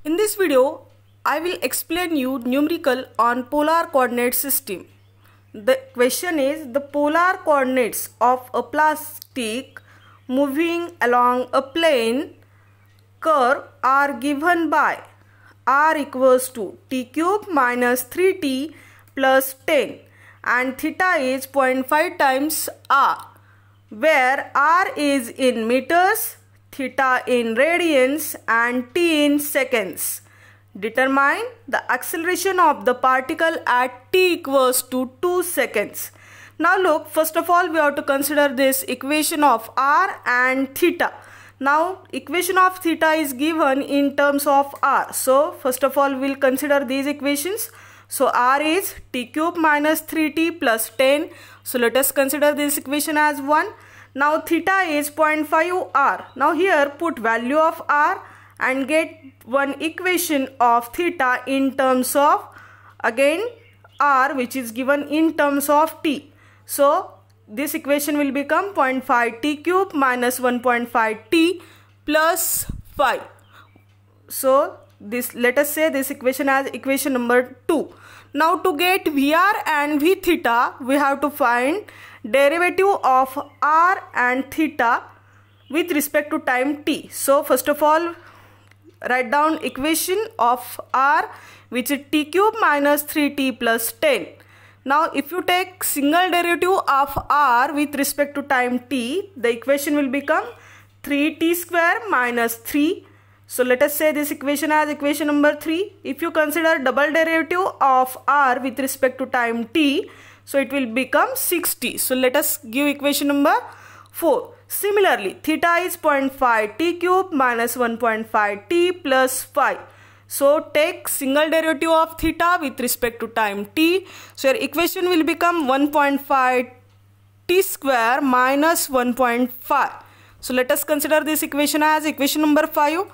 In this video, I will explain you numerical on polar coordinate system. The question is the polar coordinates of a plastic moving along a plane curve are given by r equals to t cube minus 3t plus 10 and theta is 0.5 times r, where r is in meters, theta in radians and t in seconds. Determine the acceleration of the particle at t equals to 2 seconds. Now look, first of all we have to consider this equation of r and theta. Now equation of theta is given in terms of r. So first of all we will consider these equations. So r is t cube minus 3t plus 10. So let us consider this equation as 1. Now theta is 0.5 r. Now here put value of r and get one equation of theta in terms of again r, which is given in terms of t. So this equation will become 0.5 t cube minus 1.5 t plus 5. So this, let us say this equation as equation number 2. Now to get Vr and V theta, we have to find derivative of r and theta with respect to time t. So first of all write down equation of r, which is t cube minus 3t plus 10. Now if you take single derivative of r with respect to time t, the equation will become 3t square minus 3. So let us say this equation as equation number 3. If you consider double derivative of r with respect to time t, so it will become 6t. So let us give equation number 4. Similarly, theta is 0.5 t cube minus 1.5 t plus 5. So take single derivative of theta with respect to time t. So your equation will become 1.5 t square minus 1.5. So let us consider this equation as equation number 5.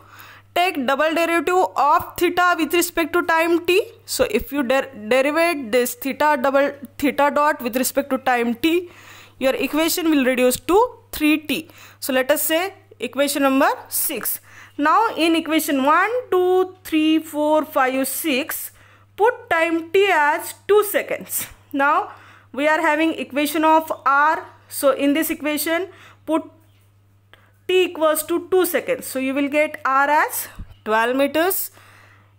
Take double derivative of theta with respect to time t. So if you derivate this theta dot with respect to time t, your equation will reduce to 3t. So let us say equation number 6. Now in equation 1, 2, 3, 4, 5, 6, put time t as 2 seconds. Now we are having equation of r. So in this equation put t equals to 2 seconds. So you will get r as 12 meters.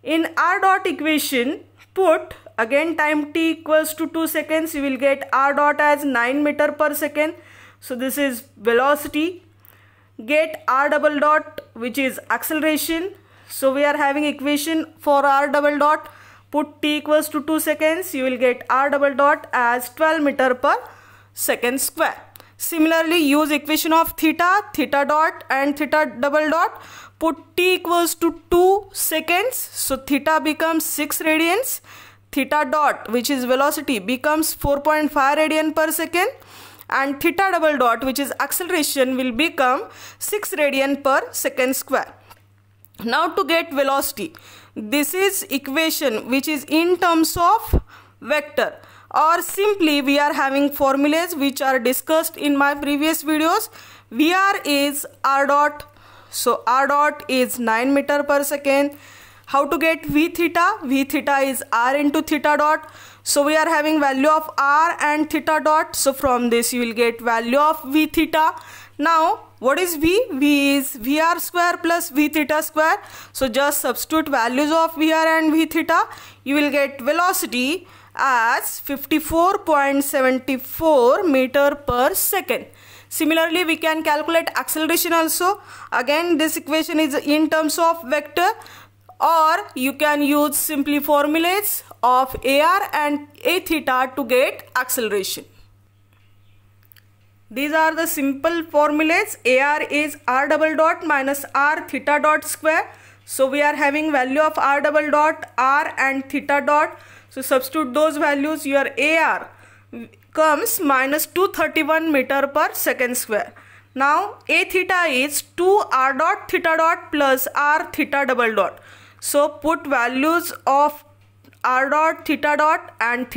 In r dot equation put again time t equals to 2 seconds. You will get r dot as 9 meter per second. So this is velocity. Get r double dot, which is acceleration. So we are having equation for r double dot. Put t equals to 2 seconds. You will get r double dot as 12 meter per second square. Similarly, use equation of theta, theta dot and theta double dot. Put t equals to 2 seconds. So theta becomes 6 radians. Theta dot, which is velocity, becomes 4.5 radian per second. And theta double dot, which is acceleration, will become 6 radian per second square. Now to get velocity, this is equation which is in terms of vector, or simply we are having formulas which are discussed in my previous videos. Vr is r dot, so r dot is 9 meter per second. How to get V theta? V theta is r into theta dot. So we are having value of r and theta dot. So from this you will get value of V theta. Now what is V? V is Vr square plus V theta square. So just substitute values of Vr and V theta. You will get velocity as 54.74 meter per second. Similarly, we can calculate acceleration also. Again, this equation is in terms of vector, or you can use simply formulas of ar and a theta to get acceleration. These are the simple formulas. Ar is r double dot minus r theta dot square. So we are having value of r double dot, r and theta dot. So substitute those values. Your ar comes minus 231 meter per second square. Now a theta is 2 r dot theta dot plus r theta double dot. So put values of r dot theta dot and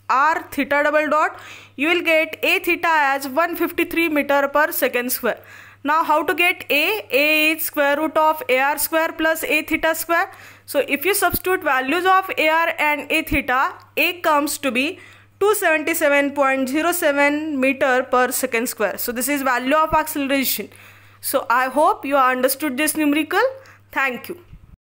r theta double dot. You will get a theta as 153 meter per second square. Now how to get A? A is square root of AR square plus A theta square. So if you substitute values of AR and A theta, A comes to be 277.07 meter per second square. So this is value of acceleration. So I hope you understood this numerical. Thank you.